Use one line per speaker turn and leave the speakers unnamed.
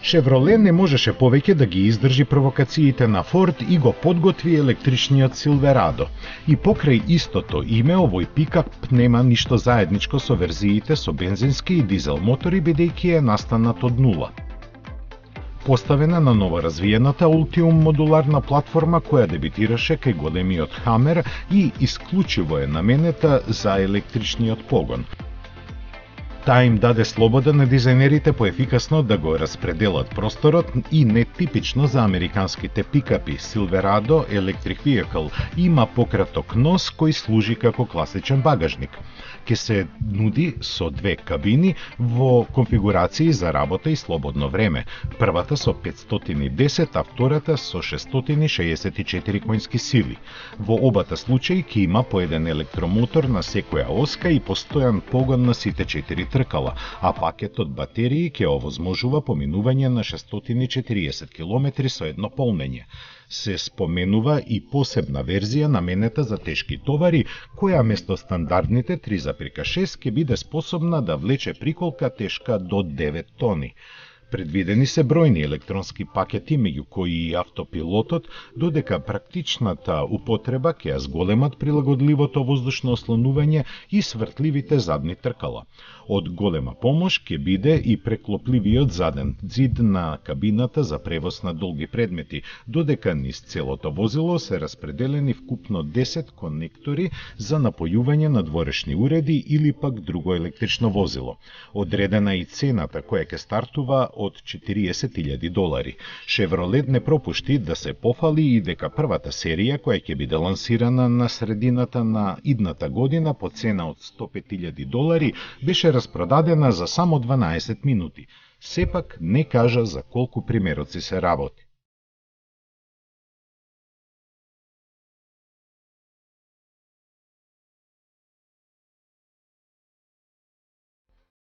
Chevrolet не можеше повеќе да ги издржи провокациите на Ford и го подготви електричниот Silverado. И покрај истото име, овој пикап нема ништо заедничко со верзиите со бензински и дизел мотори, бидејќи е настанат од нула. Поставена на нова развиената Ultium модуларна платформа која дебитираше кај големиот Hammer и исклучиво е наменета за електричниот погон. Таа им даде слобода на дизајнерите поефикасно да го распределат просторот и нетипично за американските пикапи. Silverado Electric Vehicle има пократок нос кој служи како класичен багажник. Ке се нуди со две кабини во конфигурации за работа и слободно време. Првата со 510, а втората со 664 коњски сили. Во обата случаи ќе има по еден електромотор на секоја оска и постојан погон на сите 4 тркала, а пакетот батерии ќе овозможува поминување на 640 км со едно полнење. Се споменува и посебна верзија наменета за тешки товари, која место стандардните 3,6 ќе биде способна да влече приколка тешка до 9 тони. Предвидени се бројни електронски пакети, меѓу кои и автопилотот, додека практичната употреба ќе ја зголемат прилагодливото воздушно ослонување и свртливите задни тркала. Од голема помош ќе биде и преклопливиот заден ѕид на кабината за превоз на долги предмети, додека низ целото возило се распределени вкупно 10 конектори за напојување на дворешни уреди или пак друго електрично возило. Одредена и цената која ќе стартува од $40,000. Chevrolet не пропушти да се пофали и дека првата серија која ќе биде лансирана на средината на идната година по цена од $105,000 беше распродадена за само 12 минути. Сепак не кажа за колку примероци се работи.